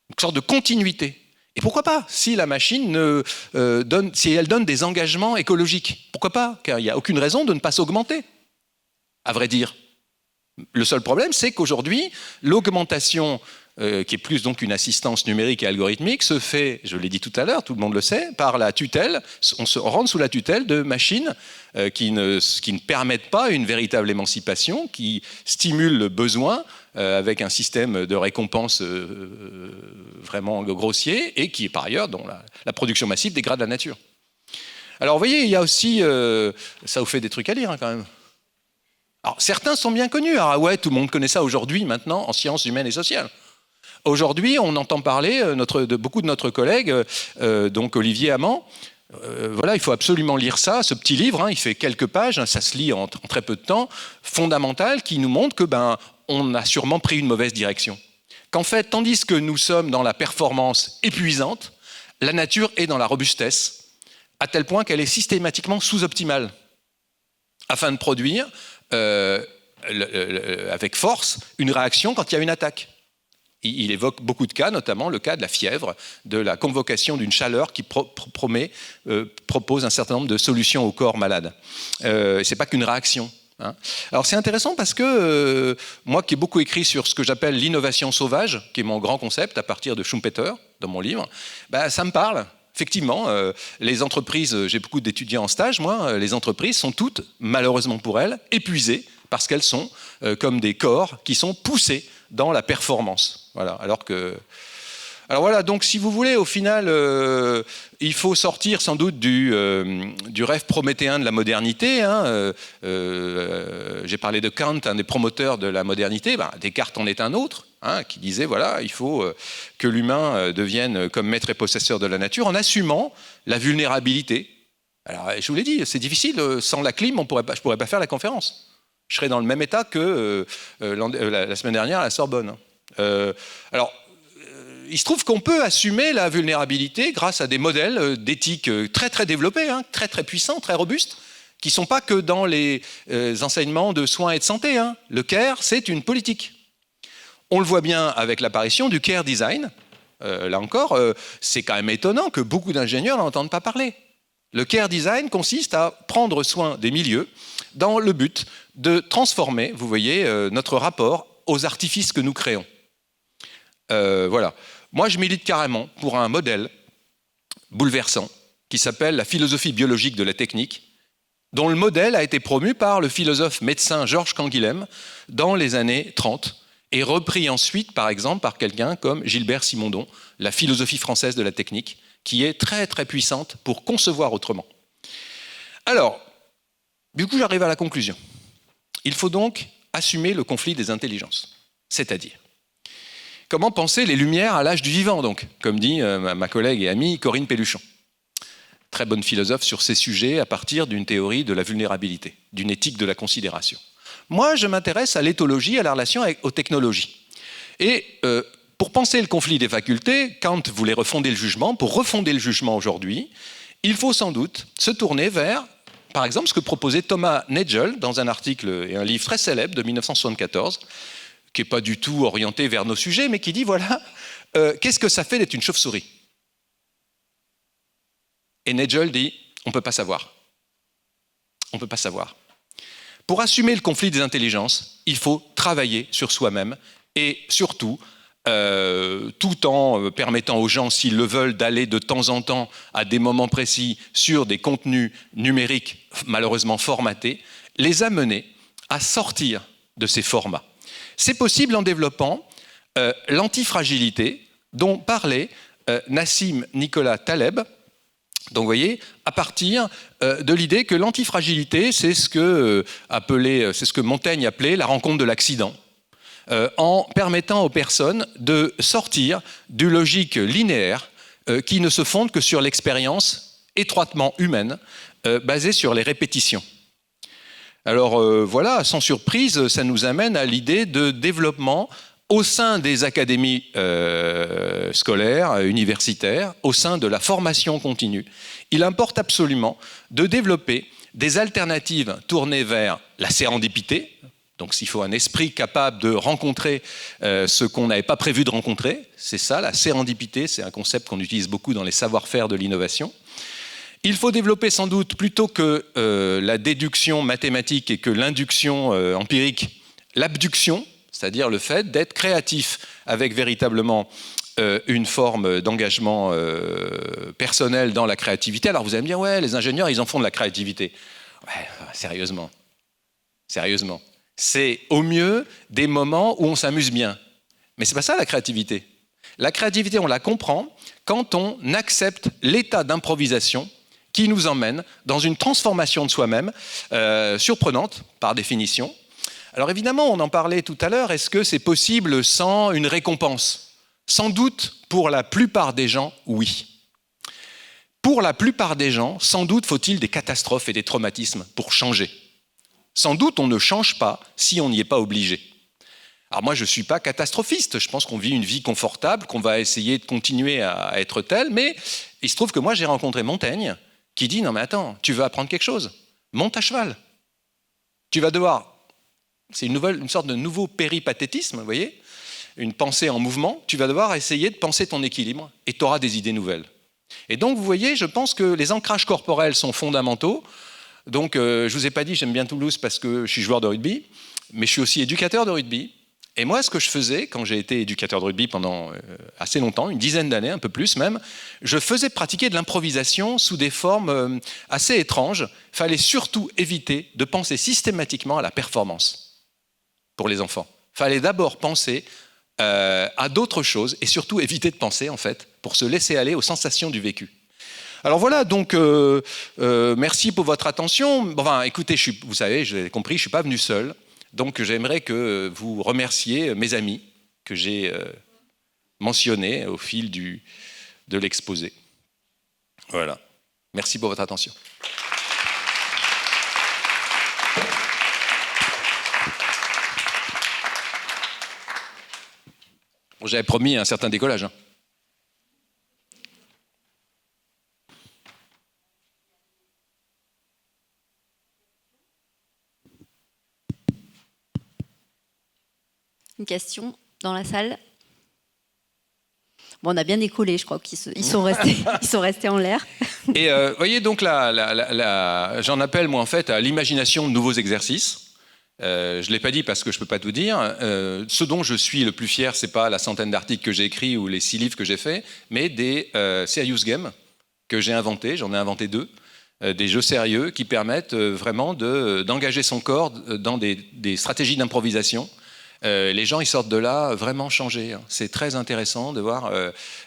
Une sorte de continuité. Et pourquoi pas, si la machine si elle donne des engagements écologiques? Pourquoi pas? Car il n'y a aucune raison de ne pas s'augmenter, à vrai dire. Le seul problème, c'est qu'aujourd'hui, l'augmentation, qui est plus donc une assistance numérique et algorithmique, se fait, je l'ai dit tout à l'heure, tout le monde le sait, par la tutelle. On se rentre sous la tutelle de machines qui ne permettent pas une véritable émancipation, qui stimulent le besoin avec un système de récompense vraiment grossier et qui, par ailleurs, dont la production massive dégrade la nature. Alors, vous voyez, il y a aussi... ça vous fait des trucs à lire, hein, quand même. Alors, certains sont bien connus. Haraway, tout le monde connaît ça aujourd'hui, maintenant, en sciences humaines et sociales. Aujourd'hui, on entend parler de beaucoup de notre collègue, donc Olivier Amand. Voilà, il faut absolument lire ça, ce petit livre. Hein, il fait quelques pages, hein, ça se lit en très peu de temps, fondamental, qui nous montre que on a sûrement pris une mauvaise direction. Qu'en fait, tandis que nous sommes dans la performance épuisante, la nature est dans la robustesse, à tel point qu'elle est systématiquement sous-optimale, afin de produire avec force une réaction quand il y a une attaque. Il évoque beaucoup de cas, notamment le cas de la fièvre, de la convocation d'une chaleur qui propose un certain nombre de solutions au corps malade. Ce n'est pas qu'une réaction. Hein. Alors c'est intéressant parce que moi qui ai beaucoup écrit sur ce que j'appelle l'innovation sauvage, qui est mon grand concept à partir de Schumpeter, dans mon livre, ça me parle. Effectivement, les entreprises, j'ai beaucoup d'étudiants en stage, moi, les entreprises sont toutes, malheureusement pour elles, épuisées parce qu'elles sont comme des corps qui sont poussés dans la performance. Voilà, alors voilà, donc si vous voulez, au final, il faut sortir sans doute du rêve prométhéen de la modernité. Hein. J'ai parlé de Kant, un des promoteurs de la modernité. Descartes en est un autre. Hein, qui disait, voilà, il faut que l'humain devienne comme maître et possesseur de la nature en assumant la vulnérabilité. Alors, je vous l'ai dit, c'est difficile, sans la clim, je ne pourrais pas faire la conférence. Je serai dans le même état que la semaine dernière à la Sorbonne. Alors, il se trouve qu'on peut assumer la vulnérabilité grâce à des modèles d'éthique très très développés, hein, très très puissants, très robustes, qui ne sont pas que dans les enseignements de soins et de santé. Hein. Le care, c'est une politique. On le voit bien avec l'apparition du care design. Là encore, c'est quand même étonnant que beaucoup d'ingénieurs n'entendent pas parler. Le care design consiste à prendre soin des milieux dans le but de transformer, vous voyez, notre rapport aux artifices que nous créons. Voilà. Moi, je milite carrément pour un modèle bouleversant qui s'appelle la philosophie biologique de la technique, dont le modèle a été promu par le philosophe médecin Georges Canguilhem dans les années 30 et repris ensuite, par exemple, par quelqu'un comme Gilbert Simondon, la philosophie française de la technique, qui est très très puissante pour concevoir autrement. Alors, du coup, j'arrive à la conclusion. Il faut donc assumer le conflit des intelligences, c'est-à-dire comment penser les Lumières à l'âge du vivant, donc, comme dit ma collègue et amie Corinne Pelluchon. Très bonne philosophe sur ces sujets à partir d'une théorie de la vulnérabilité, d'une éthique de la considération. Moi, je m'intéresse à l'éthologie, à la relation aux technologies. Et pour penser le conflit des facultés, Kant voulait refonder le jugement. Pour refonder le jugement aujourd'hui, il faut sans doute se tourner vers, par exemple, ce que proposait Thomas Nagel dans un article et un livre très célèbre de 1974, qui n'est pas du tout orienté vers nos sujets, mais qui dit, voilà, qu'est-ce que ça fait d'être une chauve-souris? Et Nagel dit, on ne peut pas savoir. On ne peut pas savoir. Pour assumer le conflit des intelligences, il faut travailler sur soi-même et surtout, tout en permettant aux gens, s'ils le veulent, d'aller de temps en temps à des moments précis sur des contenus numériques malheureusement formatés, les amener à sortir de ces formats. C'est possible en développant l'antifragilité dont parlait Nassim Nicolas Taleb. Donc vous voyez, à partir de l'idée que l'antifragilité, c'est ce que Montaigne appelait la rencontre de l'accident, en permettant aux personnes de sortir d'une logique linéaire qui ne se fonde que sur l'expérience étroitement humaine, basée sur les répétitions. Alors voilà, sans surprise, ça nous amène à l'idée de développement au sein des académies scolaires, universitaires, au sein de la formation continue. Il importe absolument de développer des alternatives tournées vers la sérendipité. Donc s'il faut un esprit capable de rencontrer ce qu'on n'avait pas prévu de rencontrer, c'est ça, la sérendipité, c'est un concept qu'on utilise beaucoup dans les savoir-faire de l'innovation. Il faut développer sans doute, plutôt que la déduction mathématique et que l'induction empirique, l'abduction, c'est-à-dire le fait d'être créatif avec véritablement une forme d'engagement personnel dans la créativité. Alors vous allez me dire, ouais, les ingénieurs, ils en font de la créativité. Ouais, sérieusement. Sérieusement. C'est au mieux des moments où on s'amuse bien. Mais c'est pas ça la créativité. La créativité, on la comprend quand on accepte l'état d'improvisation qui nous emmène dans une transformation de soi-même surprenante, par définition. Alors évidemment, on en parlait tout à l'heure, est-ce que c'est possible sans une récompense? Sans doute, pour la plupart des gens, oui. Pour la plupart des gens, sans doute faut-il des catastrophes et des traumatismes pour changer. Sans doute, on ne change pas si on n'y est pas obligé. Alors moi, je ne suis pas catastrophiste, je pense qu'on vit une vie confortable, qu'on va essayer de continuer à être tel, mais il se trouve que moi, j'ai rencontré Montaigne, qui dit, non mais attends, tu veux apprendre quelque chose? Monte à cheval. Tu vas devoir... C'est une sorte de nouveau péripathétisme, vous voyez, une pensée en mouvement. Tu vas devoir essayer de penser ton équilibre et tu auras des idées nouvelles. Et donc, vous voyez, je pense que les ancrages corporels sont fondamentaux. Donc, je ne vous ai pas dit, j'aime bien Toulouse parce que je suis joueur de rugby, mais je suis aussi éducateur de rugby. Et moi, ce que je faisais, quand j'ai été éducateur de rugby pendant assez longtemps, une dizaine d'années, un peu plus même, je faisais pratiquer de l'improvisation sous des formes assez étranges. Il fallait surtout éviter de penser systématiquement à la performance pour les enfants. Il fallait d'abord penser à d'autres choses et surtout éviter de penser, en fait, pour se laisser aller aux sensations du vécu. Alors voilà, donc merci pour votre attention. Enfin, écoutez, vous savez, j'ai compris, je ne suis pas venu seul. Donc j'aimerais que vous remerciez mes amis que j'ai mentionnés au fil de l'exposé. Voilà. Merci pour votre attention. J'avais promis un certain décollage. Hein. Une question dans la salle? Bon, on a bien décollé, je crois qu'ils sont restés en l'air. Et vous voyez, donc j'en appelle, moi, en fait, à l'imagination de nouveaux exercices. Je ne l'ai pas dit parce que je ne peux pas tout dire. Ce dont je suis le plus fier, ce n'est pas la centaine d'articles que j'ai écrits ou les 6 livres que j'ai faits, mais des serious games que j'ai inventés. J'en ai inventé 2. Des jeux sérieux qui permettent vraiment d'engager son corps dans des stratégies d'improvisation. Les gens, ils sortent de là vraiment changés. Hein. C'est très intéressant de voir.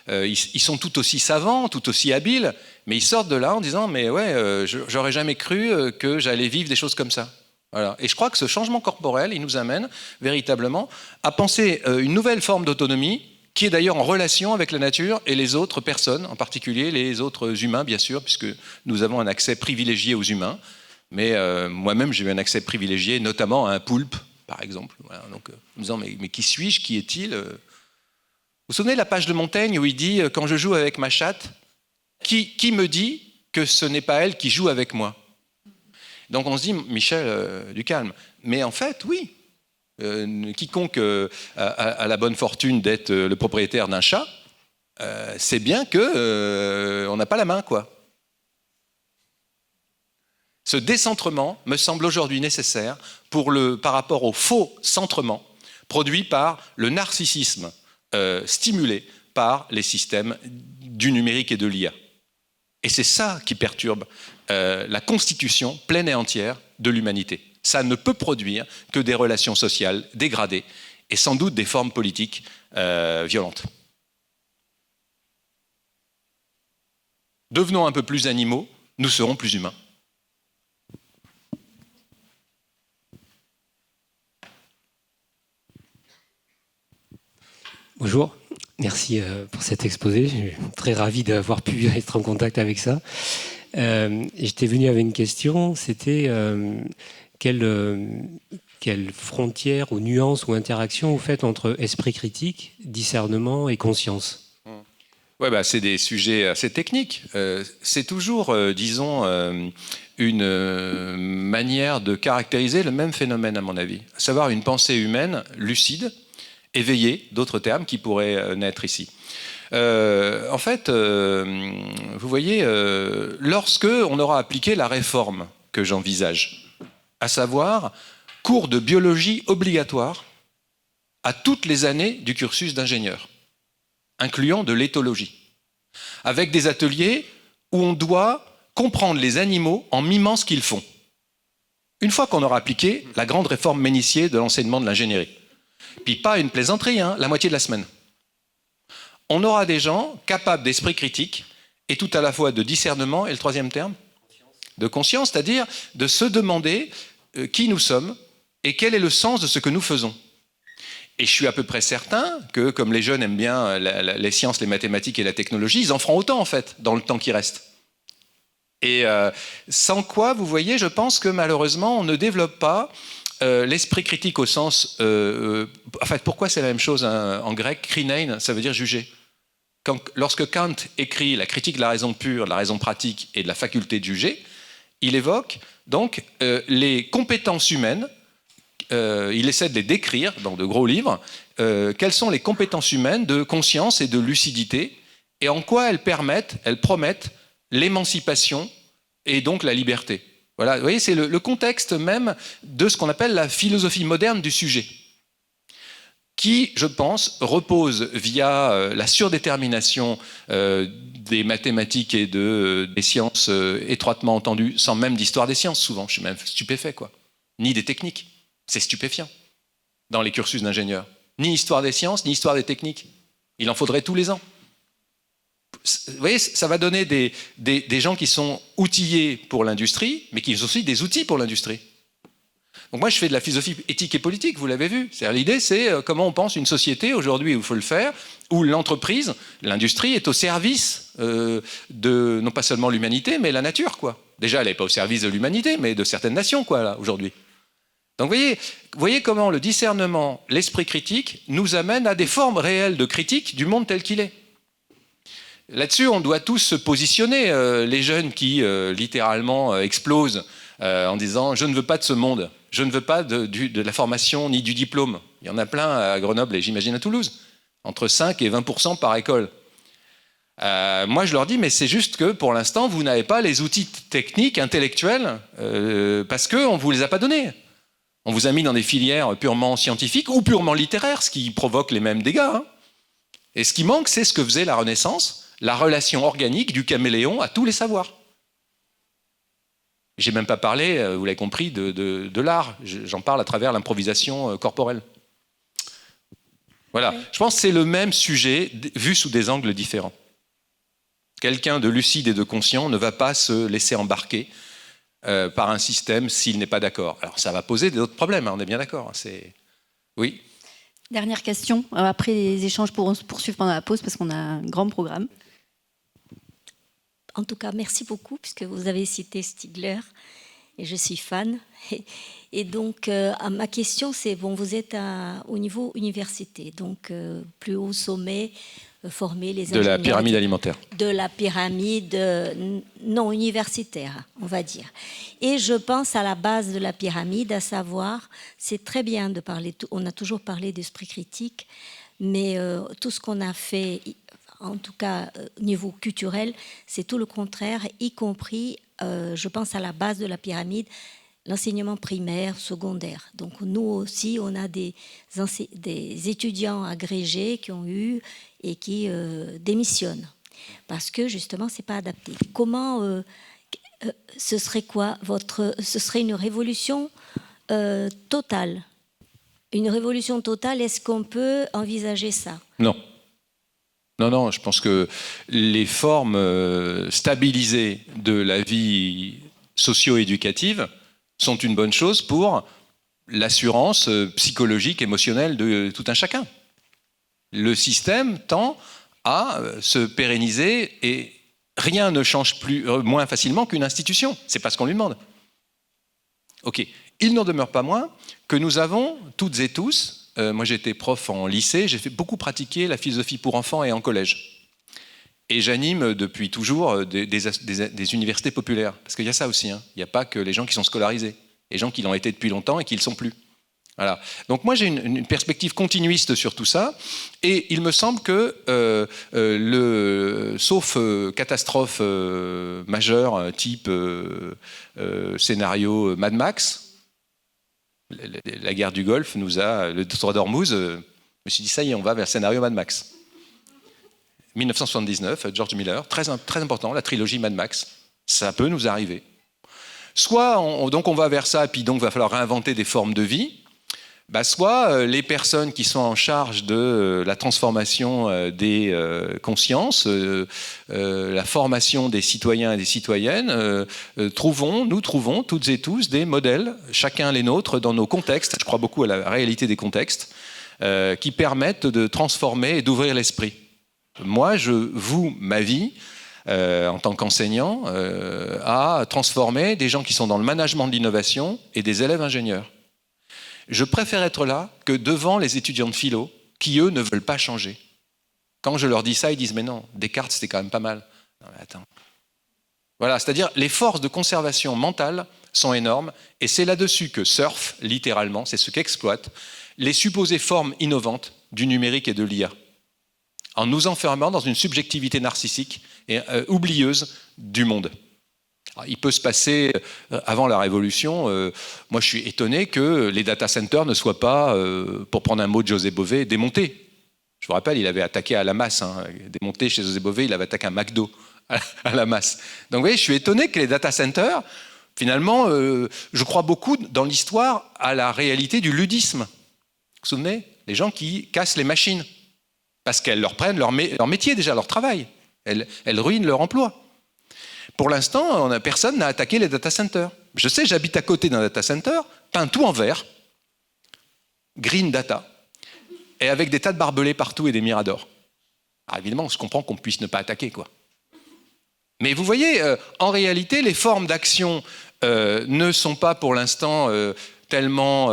Ils sont tout aussi savants, tout aussi habiles, mais ils sortent de là en disant « mais ouais, j'aurais jamais cru que j'allais vivre des choses comme ça ». Voilà. Et je crois que ce changement corporel, il nous amène véritablement à penser une nouvelle forme d'autonomie qui est d'ailleurs en relation avec la nature et les autres personnes, en particulier les autres humains, bien sûr, puisque nous avons un accès privilégié aux humains. Mais moi-même, j'ai eu un accès privilégié, notamment à un poulpe, par exemple. Voilà, donc, en me disant, mais qui suis-je? Qui est-il? Vous vous souvenez de la page de Montaigne où il dit, quand je joue avec ma chatte, qui me dit que ce n'est pas elle qui joue avec moi? Donc on se dit, Michel, du calme. Mais en fait, oui. Quiconque a la bonne fortune d'être le propriétaire d'un chat, c'est bien qu'on n'a pas la main, quoi. Ce décentrement me semble aujourd'hui nécessaire par rapport au faux centrement produit par le narcissisme stimulé par les systèmes du numérique et de l'IA. Et c'est ça qui perturbe la constitution pleine et entière de l'humanité. Ça ne peut produire que des relations sociales dégradées et sans doute des formes politiques violentes. Devenons un peu plus animaux, nous serons plus humains. Bonjour, merci pour cet exposé. Je suis très ravi d'avoir pu être en contact avec ça. J'étais venu avec une question, c'était quelle frontière ou nuance ou interaction vous faites entre esprit critique, discernement et conscience? Ouais, c'est des sujets assez techniques. C'est toujours, disons, une manière de caractériser le même phénomène, à mon avis. À savoir une pensée humaine lucide, éveillée, d'autres termes qui pourraient naître ici. En fait, vous voyez, lorsque on aura appliqué la réforme que j'envisage, à savoir cours de biologie obligatoire à toutes les années du cursus d'ingénieur, incluant de l'éthologie, avec des ateliers où on doit comprendre les animaux en mimant ce qu'ils font. Une fois qu'on aura appliqué la grande réforme Ménissier de l'enseignement de l'ingénierie, puis pas une plaisanterie, hein, la moitié de la semaine, on aura des gens capables d'esprit critique et tout à la fois de discernement, et le troisième terme, de conscience, c'est-à-dire de se demander qui nous sommes et quel est le sens de ce que nous faisons. Et je suis à peu près certain que, comme les jeunes aiment bien les sciences, les mathématiques et la technologie, ils en feront autant, en fait, dans le temps qui reste. Et sans quoi, vous voyez, je pense que malheureusement, on ne développe pas l'esprit critique au sens... en fait, pourquoi c'est la même chose en grec? Krinein, ça veut dire juger. Lorsque Kant écrit la critique de la raison pure, de la raison pratique et de la faculté de juger, il évoque donc les compétences humaines. Il essaie de les décrire dans de gros livres. Quelles sont les compétences humaines de conscience et de lucidité et en quoi elles promettent l'émancipation et donc la liberté. Voilà, vous voyez, c'est le contexte même de ce qu'on appelle la philosophie moderne du sujet, qui, je pense, repose via la surdétermination des mathématiques et des sciences étroitement entendues, sans même d'histoire des sciences souvent, je suis même stupéfait, quoi, ni des techniques. C'est stupéfiant dans les cursus d'ingénieurs. Ni histoire des sciences, ni histoire des techniques. Il en faudrait tous les ans. Vous voyez, ça va donner des gens qui sont outillés pour l'industrie, mais qui sont aussi des outils pour l'industrie. Donc moi, je fais de la philosophie éthique et politique, vous l'avez vu. L'idée, c'est comment on pense une société aujourd'hui où il faut le faire, où l'entreprise, l'industrie est au service de, non pas seulement l'humanité, mais la nature, quoi. Déjà, elle n'est pas au service de l'humanité, mais de certaines nations, quoi, là, aujourd'hui. Donc vous voyez comment le discernement, l'esprit critique, nous amène à des formes réelles de critique du monde tel qu'il est. Là-dessus, on doit tous se positionner. Les jeunes qui, littéralement, explosent en disant « je ne veux pas de ce monde, je ne veux pas de la formation ni du diplôme ». Il y en a plein à Grenoble et j'imagine à Toulouse, entre 5 et 20% par école. Moi, je leur dis, mais c'est juste que pour l'instant, vous n'avez pas les outils techniques, intellectuels, parce qu'on ne vous les a pas donnés. On vous a mis dans des filières purement scientifiques ou purement littéraires, ce qui provoque les mêmes dégâts. Hein. Et ce qui manque, c'est ce que faisait la Renaissance, la relation organique du caméléon à tous les savoirs. J'ai même pas parlé, vous l'avez compris, de l'art. J'en parle à travers l'improvisation corporelle. Voilà, je pense que c'est le même sujet vu sous des angles différents. Quelqu'un de lucide et de conscient ne va pas se laisser embarquer par un système s'il n'est pas d'accord. Alors ça va poser d'autres problèmes, hein, on est bien d'accord. Oui. Dernière question. Après, les échanges pourront se poursuivre pendant la pause parce qu'on a un grand programme. En tout cas, merci beaucoup puisque vous avez cité Stigler et je suis fan. Et donc, ma question, c'est, bon, vous êtes au niveau université, donc plus haut sommet, former les ingénieurs... De la pyramide alimentaire. De la pyramide non universitaire, on va dire. Et je pense à la base de la pyramide, à savoir, c'est très bien de parler, on a toujours parlé d'esprit critique, mais tout ce qu'on a fait, en tout cas au niveau culturel, c'est tout le contraire, y compris, je pense à la base de la pyramide, l'enseignement primaire, secondaire. Donc nous aussi, on a des étudiants agrégés qui ont eu et qui démissionnent parce que justement, c'est pas adapté. Comment ce serait quoi ce serait une révolution totale. Une révolution totale, est-ce qu'on peut envisager ça? Non. Non, je pense que les formes stabilisées de la vie socio-éducative sont une bonne chose pour l'assurance psychologique, émotionnelle de tout un chacun. Le système tend à se pérenniser et rien ne change moins facilement qu'une institution. C'est pas ce qu'on lui demande. Ok. Il n'en demeure pas moins que nous avons toutes et tous, moi j'étais prof en lycée, j'ai fait beaucoup pratiquer la philosophie pour enfants et en collège. Et j'anime depuis toujours des universités populaires. Parce qu'il y a ça aussi. Hein. Il n'y a pas que les gens qui sont scolarisés. Les gens qui l'ont été depuis longtemps et qui ne le sont plus. Voilà. Donc moi j'ai une perspective continuiste sur tout ça. Et il me semble que, sauf catastrophe majeure, type scénario Mad Max, la guerre du Golfe nous a... Le Détroit d'Ormuz, je me suis dit ça y est, on va vers le scénario Mad Max. 1979, George Miller, très important, la trilogie Mad Max, ça peut nous arriver. Soit donc on va vers ça, et puis donc il va falloir réinventer des formes de vie, soit les personnes qui sont en charge de la transformation des consciences, la formation des citoyens et des citoyennes, nous trouvons toutes et tous des modèles, chacun les nôtres, dans nos contextes, je crois beaucoup à la réalité des contextes, qui permettent de transformer et d'ouvrir l'esprit. Moi, je voue ma vie en tant qu'enseignant à transformer des gens qui sont dans le management de l'innovation et des élèves ingénieurs. Je préfère être là que devant les étudiants de philo qui, eux, ne veulent pas changer. Quand je leur dis ça, ils disent « mais non, Descartes, c'était quand même pas mal ». Non, mais attends. Voilà, c'est-à-dire les forces de conservation mentale sont énormes et c'est là-dessus que surfent, littéralement, c'est ce qu'exploitent les supposées formes innovantes du numérique et de l'IA, en nous enfermant dans une subjectivité narcissique et oublieuse du monde. Alors, il peut se passer, avant la Révolution, moi je suis étonné que les data centers ne soient pas, pour prendre un mot de José Bové, démontés. Je vous rappelle, il avait attaqué à la masse, démonté chez José Bové, il avait attaqué un McDo à la masse. Donc vous voyez, je suis étonné que les data centers, finalement, je crois beaucoup dans l'histoire à la réalité du ludisme. Vous vous souvenez? Les gens qui cassent les machines. Parce qu'elles leur prennent leur métier déjà, leur travail. Elles ruinent leur emploi. Pour l'instant, personne n'a attaqué les data centers. Je sais, j'habite à côté d'un data center, peint tout en vert, green data, et avec des tas de barbelés partout et des miradors. Alors évidemment, je comprends qu'on puisse ne pas attaquer, quoi. Mais vous voyez, en réalité, les formes d'action ne sont pas pour l'instant tellement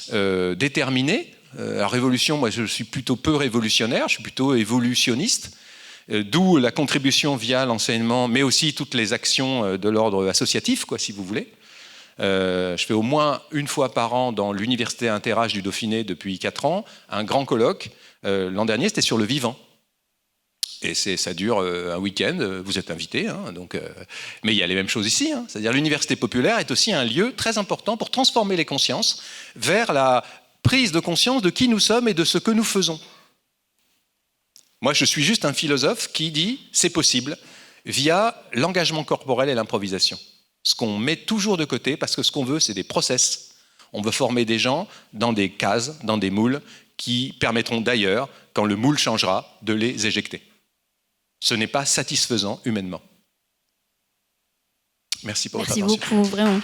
déterminés. La révolution, moi je suis plutôt peu révolutionnaire, je suis plutôt évolutionniste, d'où la contribution via l'enseignement, mais aussi toutes les actions de l'ordre associatif, quoi, si vous voulez. Je fais au moins une fois par an dans l'université Interage du Dauphiné depuis 4 ans, un grand colloque. L'an dernier, c'était sur le vivant. Et ça dure un week-end, vous êtes invités. Hein, mais il y a les mêmes choses ici. Hein, c'est-à-dire l'université populaire est aussi un lieu très important pour transformer les consciences vers la prise de conscience de qui nous sommes et de ce que nous faisons. Moi, je suis juste un philosophe qui dit c'est possible via l'engagement corporel et l'improvisation. Ce qu'on met toujours de côté, parce que ce qu'on veut, c'est des process. On veut former des gens dans des cases, dans des moules, qui permettront d'ailleurs, quand le moule changera, de les éjecter. Ce n'est pas satisfaisant humainement. Merci pour votre attention. Merci beaucoup, vraiment.